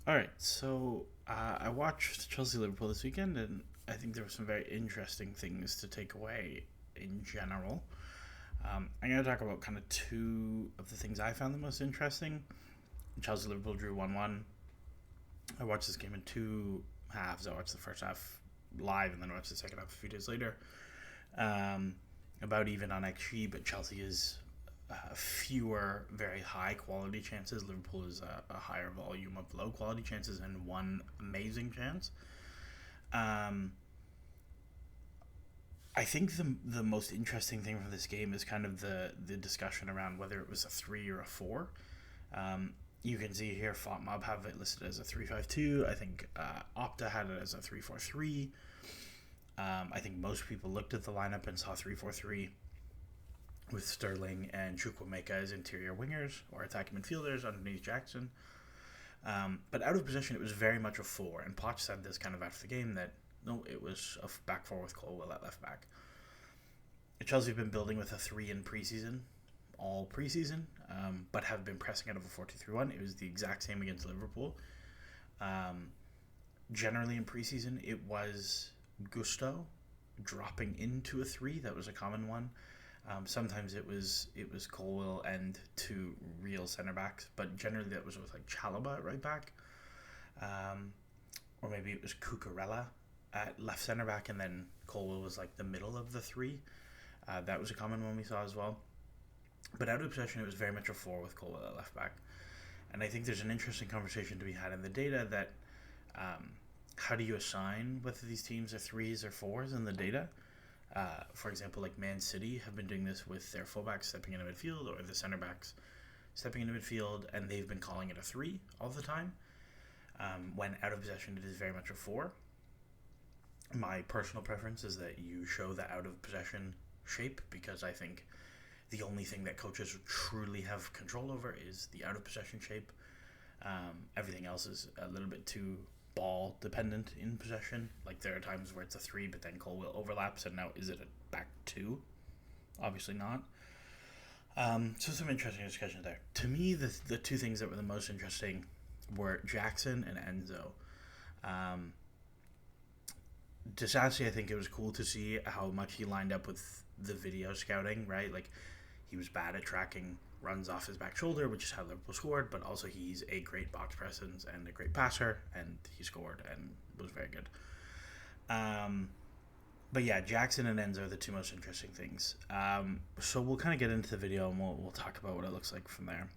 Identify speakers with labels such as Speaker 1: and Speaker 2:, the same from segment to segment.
Speaker 1: All right, so I watched Chelsea Liverpool this weekend, and I think there were some very interesting things to take away in general. I'm going to talk about kind of two of the things I found the most interesting. Chelsea Liverpool drew 1-1. I watched this game in two halves. I watched the first half live and then watched the second half a few days later. Um, about even on XG, but Chelsea is fewer very high quality chances. Liverpool is a higher volume of low quality chances and one amazing chance. Um, I think the most interesting thing from this game is kind of the discussion around whether it was a 3 or a 4. You can see here FotMob have it listed as a 3-5-2. I think Opta had it as a 3-4-3. I think most people looked at the lineup and saw 3-4-3 with Sterling and Chukwuemeka as interior wingers or attacking midfielders underneath Jackson. But out of position, it was very much a 4. And Poch said this kind of after the game that no, it was a back 4 with Colwell at left back. Chelsea have been building with a 3 in preseason, all preseason, but have been pressing out of a 4-2-3-1. It was the exact same against Liverpool. Um, Generally in preseason, it was Gusto dropping into a 3. That was a common one. Sometimes it was Colwell and two real center backs, but generally that was with like Chalaba at right back, um, or maybe it was Cucurella at left center back, and then Colwell was like the middle of the 3. That was a common one we saw as well. But out of possession, it was very much a 4 with Colwell at left back, and I think there's an interesting conversation to be had in the data that how do you assign whether these teams are 3s or 4s in the data? For example, like Man City have been doing this with their fullbacks stepping into midfield or the center backs stepping into midfield, and they've been calling it a 3 all the time. When out of possession, it is very much a 4. My personal preference is that you show the out of possession shape because I think the only thing that coaches truly have control over is the out of possession shape. Everything else is a little bit too ball dependent in possession. Like there are times where it's a 3, but then Colwell overlaps, and now is it a back 2? Obviously not. So some interesting discussions there. To me, the two things that were the most interesting were Jackson and Enzo. Um, Disassi, I think it was cool to see how much he lined up with the video scouting, right? Like he was bad at tracking runs off his back shoulder, which is how Liverpool scored, but also he's a great box presence and a great passer, and he scored and was very good. Um, but yeah, Jackson and Enzo are the two most interesting things. So we'll kind of get into the video and we'll talk about what it looks like from there.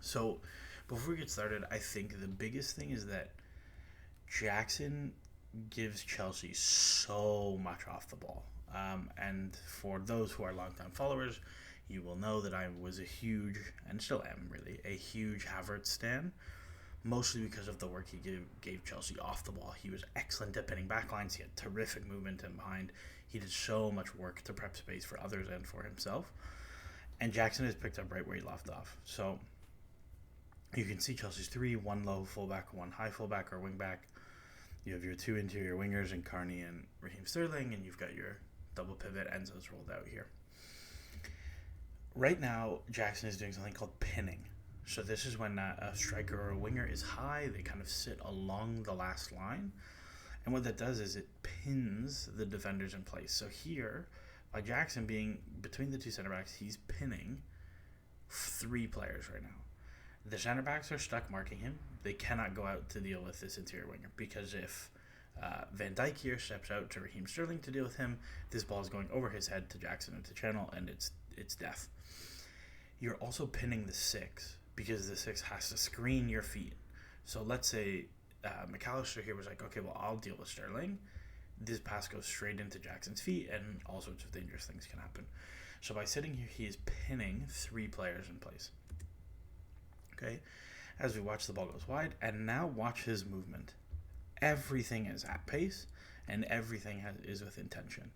Speaker 1: So before we get started, I think the biggest thing is that Jackson gives Chelsea so much off the ball. And for those who are longtime followers, you will know that I was a huge, and still am really, a huge Havertz stan, mostly because of the work he gave Chelsea off the ball. He was excellent at pinning backlines. He had terrific movement in behind. He did so much work to prep space for others and for himself. And Jackson has picked up right where he left off. So you can see Chelsea's 3, one low fullback, one high fullback or wingback. You have your two interior wingers in Carney and Raheem Sterling, and you've got your double pivot Enzo's rolled out here. Right now, Jackson is doing something called pinning. So this is when a striker or a winger is high. They kind of sit along the last line. And what that does is it pins the defenders in place. So here, by Jackson being between the two center backs, he's pinning 3 players right now. The center backs are stuck marking him. They cannot go out to deal with this interior winger because if Van Dijk here steps out to Raheem Sterling to deal with him, this ball is going over his head to Jackson into channel, and it's death. You're also pinning the 6 because the 6 has to screen your feet. So let's say McAllister here was like, okay, well, I'll deal with Sterling. This pass goes straight into Jackson's feet, and all sorts of dangerous things can happen. So by sitting here, he is pinning 3 players in place. Okay, as we watch, the ball goes wide, and now watch his movement. Everything is at pace, and everything is with intention.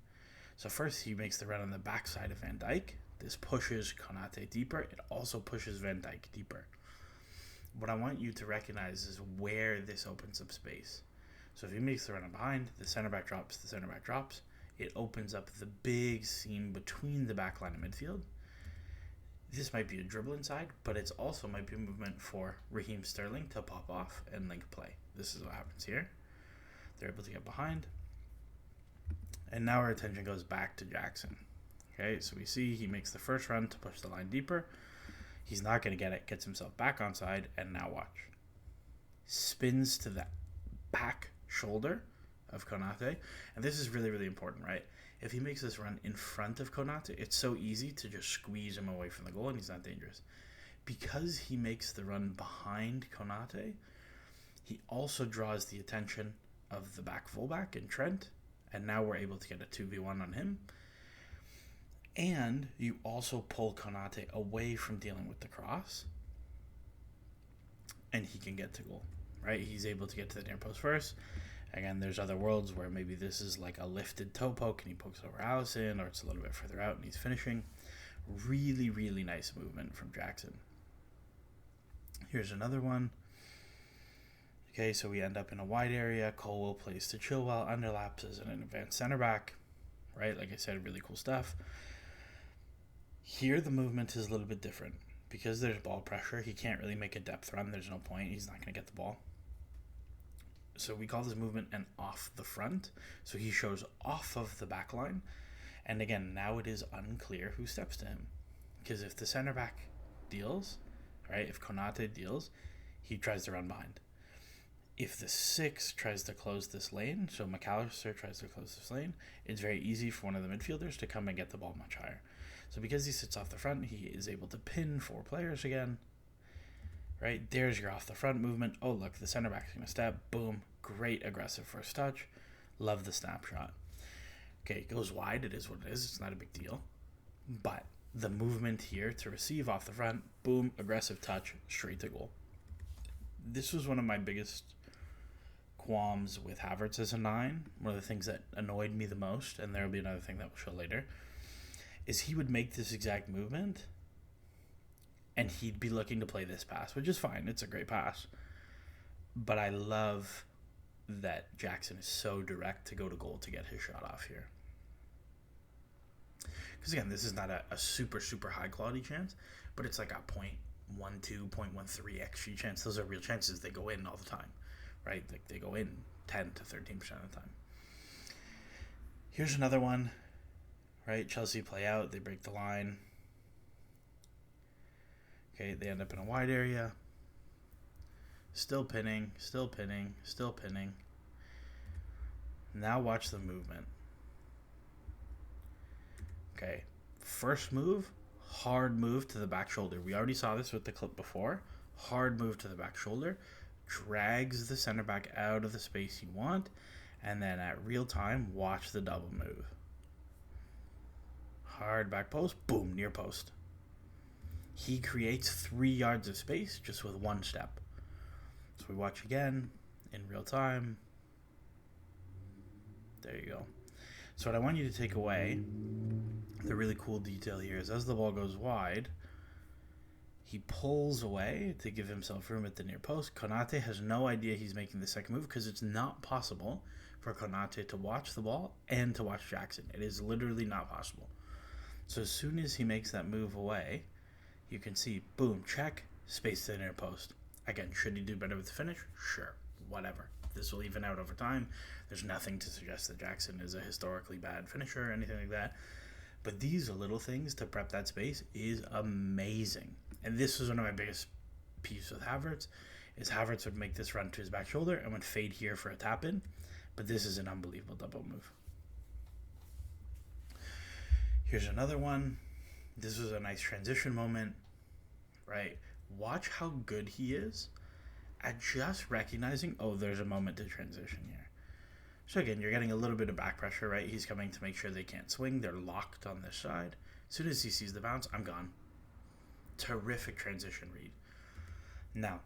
Speaker 1: So first, he makes the run on the backside of Van Dijk. This pushes Konate deeper. It also pushes Van Dijk deeper. What I want you to recognize is where this opens up space. So if he makes the run on behind, the center back drops, it opens up the big seam between the back line and midfield. This might be a dribble inside, but it's also might be a movement for Raheem Sterling to pop off and link play. This is what happens here. They're able to get behind. And now our attention goes back to Jackson. Okay, so we see he makes the first run to push the line deeper. He's not going to get it, gets himself back onside, and now watch. Spins to the back shoulder of Konate. And this is really, really important, right? If he makes this run in front of Konate, it's so easy to just squeeze him away from the goal and he's not dangerous. Because he makes the run behind Konate, he also draws the attention of the back fullback in Trent, and now we're able to get a 2v1 on him. And you also pull Konate away from dealing with the cross, and he can get to goal, right? He's able to get to the near post first. Again, there's other worlds where maybe this is like a lifted toe poke and he pokes over Allison, or it's a little bit further out and he's finishing. Really, really nice movement from Jackson. Here's another one. Okay, so we end up in a wide area. Colwell plays to Chilwell, underlaps as an advanced center back, right? Like I said, really cool stuff. Here, the movement is a little bit different. Because there's ball pressure, he can't really make a depth run. There's no point. He's not going to get the ball. So we call this movement an off the front. So he shows off of the back line. And again, now it is unclear who steps to him. Because if the center back deals, right, if Konate deals, he tries to run behind. If the 6 tries to close this lane, so McAllister tries to close this lane, it's very easy for one of the midfielders to come and get the ball much higher. So because he sits off the front, he is able to pin 4 players again. Right, there's your off the front movement. Oh, look, the center back's going to step. Boom. Great aggressive first touch. Love the snapshot. Okay, it goes wide. It is what it is. It's not a big deal. But the movement here to receive off the front, boom, aggressive touch, straight to goal. This was one of my biggest qualms with Havertz as a 9. One of the things that annoyed me the most, and there will be another thing that we'll show later, is he would make this exact movement and he'd be looking to play this pass, which is fine. It's a great pass. But I love that Jackson is so direct to go to goal to get his shot off here. Because again, this is not a super, super high quality chance, but it's like a 0.12, 0.13 XG chance. Those are real chances. They go in all the time, right? Like they go in 10 to 13% of the time. Here's another one, right? Chelsea play out. They break the line. Okay, they end up in a wide area. Still pinning, still pinning, still pinning. Now watch the movement. Okay, first move, hard move to the back shoulder. We already saw this with the clip before. Hard move to the back shoulder. Drags the center back out of the space you want. And then at real time, watch the double move. Hard back post, boom, near post. He creates 3 yards of space just with one step. So we watch again in real time. There you go. So what I want you to take away, the really cool detail here is as the ball goes wide, he pulls away to give himself room at the near post. Konate has no idea he's making the second move because it's not possible for Konate to watch the ball and to watch Jackson. It is literally not possible. So as soon as he makes that move away, you can see, boom, check, space to the near post. Again, should he do better with the finish? Sure, whatever. This will even out over time. There's nothing to suggest that Jackson is a historically bad finisher or anything like that. But these little things to prep that space is amazing. And this was one of my biggest peeves with Havertz, is Havertz would make this run to his back shoulder and would fade here for a tap-in. But this is an unbelievable double move. Here's another one. This was a nice transition moment, right? Watch how good he is at just recognizing, oh, there's a moment to transition here. So again, you're getting a little bit of back pressure, right? He's coming to make sure they can't swing. They're locked on this side. As soon as he sees the bounce, I'm gone. Terrific transition read. Now,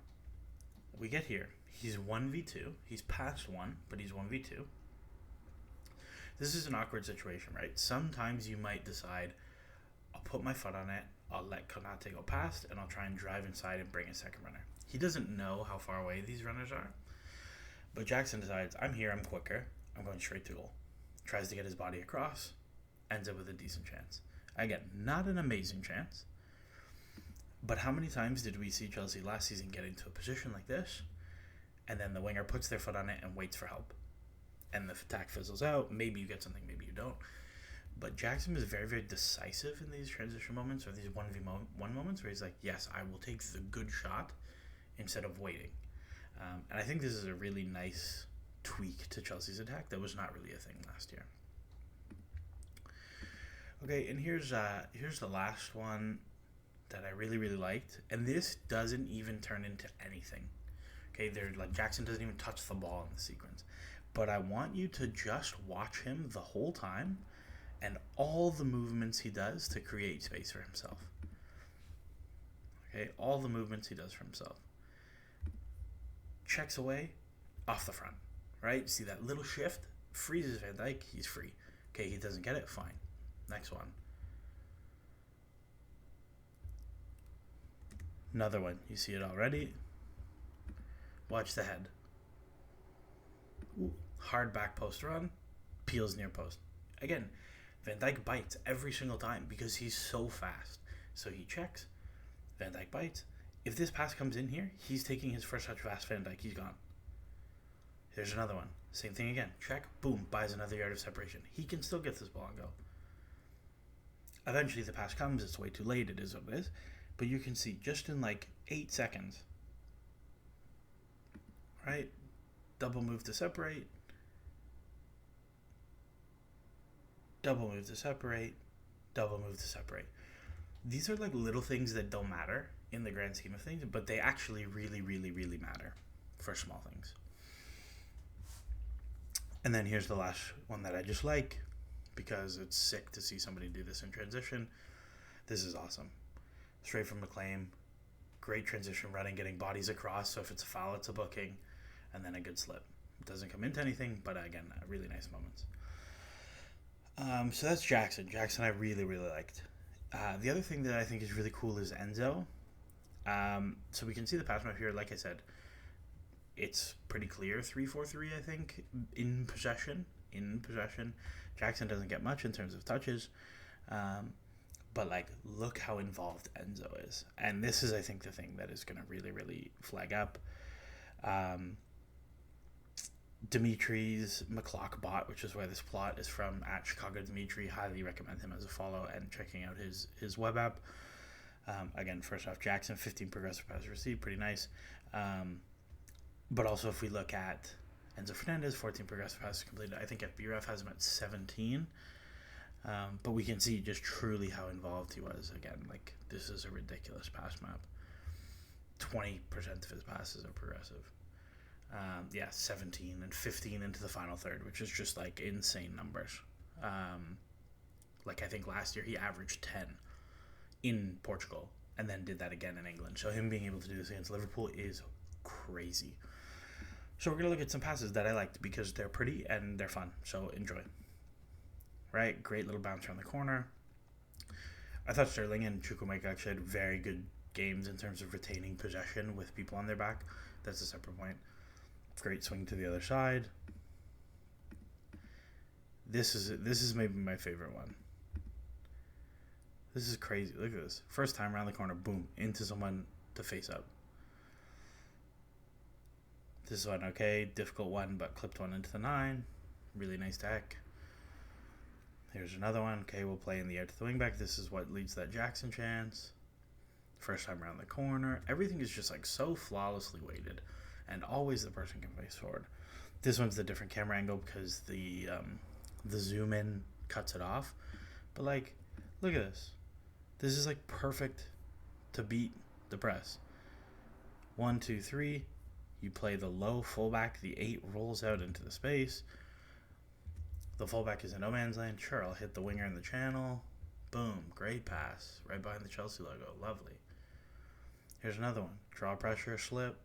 Speaker 1: we get here. He's 1v2. He's past 1, but he's 1v2. This is an awkward situation, right? Sometimes you might decide, I'll put my foot on it, I'll let Konate go past, and I'll try and drive inside and bring a second runner. He doesn't know how far away these runners are, but Jackson decides, I'm here, I'm quicker, I'm going straight to goal. Tries to get his body across, ends up with a decent chance. Again, not an amazing chance, But how many times did we see Chelsea last season get into a position like this, and then the winger puts their foot on it and waits for help, and the attack fizzles out? Maybe you get something, maybe you don't. But Jackson was very, very decisive in these transition moments, or these 1v1 moments, where he's like, yes, I will take the good shot instead of waiting. And I think this is a really nice tweak to Chelsea's attack that was not really a thing last year. Okay, and here's the last one that I really, really liked. And this doesn't even turn into anything. Okay, they're like, Jackson doesn't even touch the ball in the sequence. But I want you to just watch him the whole time and all the movements he does to create space for himself. Okay, all the movements he does for himself. Checks away, off the front, right? See that little shift? Freezes Van Dijk, he's free. Okay, he doesn't get it, fine. Next one. Another one, you see it already. Watch the head. Ooh, hard back post run, peels near post. Again, Van Dijk bites every single time because he's so fast. So he checks, Van Dijk bites. If this pass comes in here, he's taking his first touch past Van Dijk, he's gone. Here's another one. Same thing again. Check, boom, buys another yard of separation. He can still get this ball and go. Eventually the pass comes, it's way too late, it is what it is. But you can see just in like 8 seconds, right? Double move to separate. Double move to separate. Double move to separate. These are like little things that don't matter in the grand scheme of things, but they actually really, really, really matter for small things. And then here's the last one that I just like because it's sick to see somebody do this in transition. This is awesome. Straight from McLean. Great transition running, getting bodies across. So if it's a foul, it's a booking. And then a good slip. It doesn't come into anything, but again, really nice moments. So that's Jackson. Jackson I really, really liked. The other thing that I think is really cool is Enzo. So we can see the pass map here. Like I said, it's pretty clear 3-4-3, I think, in possession. Jackson doesn't get much in terms of touches. But, like, look how involved Enzo is. And this is, I think, the thing that is going to really, really flag up. Dimitri's McClock bot, which is where this plot is from, at Chicago Dimitri. Highly recommend him as a follow and checking out his web app. Again, first off, Jackson, 15 progressive passes received, pretty nice. But also if we look at Enzo Fernandez, 14 progressive passes completed. I think FBref has him at 17. But we can see just truly how involved he was. Again, like, this is a ridiculous pass map. 20% of his passes are progressive. 17 and 15 into the final third, which is just, like, insane numbers. Like, I think last year he averaged 10 in Portugal and then did that again in England. So him being able to do this against Liverpool is crazy. So we're going to look at some passes that I liked because they're pretty and they're fun. So enjoy. Right? Great little bounce around the corner. I thought Sterling and Chukwuemeka actually had very good games in terms of retaining possession with people on their back. That's a separate point. Great swing to the other side. This is maybe my favorite one. This is crazy. Look at this. First time around the corner, boom, into someone to face up. This one, okay, difficult one, but clipped one into the 9. Really nice deck. Here's another one. Okay, we'll play in the air to the wingback. This is what leads to that Jackson chance. First time around the corner. Everything is just like so flawlessly weighted. And always the person can face forward. This one's the different camera angle because the zoom in cuts it off. But like, look at this. This is like perfect to beat the press. 1, 2, 3. You play the low fullback. The 8 rolls out into the space. The fullback is in no man's land. Sure, I'll hit the winger in the channel. Boom. Great pass. Right behind the Chelsea logo. Lovely. Here's another one. Draw pressure, slip.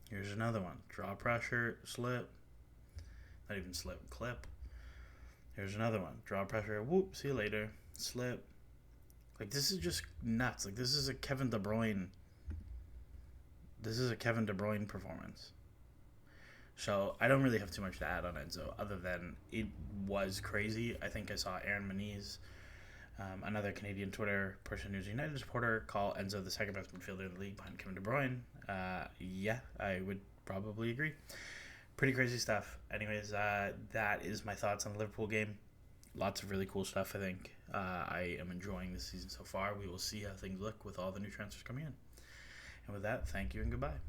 Speaker 1: Here's another one. Draw pressure, slip. Not even slip, clip. Here's another one. Draw pressure, whoop, see you later. Slip. Like, this is just nuts. Like, this is a Kevin De Bruyne. This is a Kevin De Bruyne performance. So, I don't really have too much to add on Enzo, other than it was crazy. I think I saw Aaron Maniz Another Canadian Twitter person who's a United supporter call Enzo the second best midfielder in the league behind Kevin De Bruyne. Yeah, I would probably agree. Pretty crazy stuff. Anyways, that is my thoughts on the Liverpool game. Lots of really cool stuff, I think. I am enjoying this season so far. We will see how things look with all the new transfers coming in. And with that, thank you and goodbye.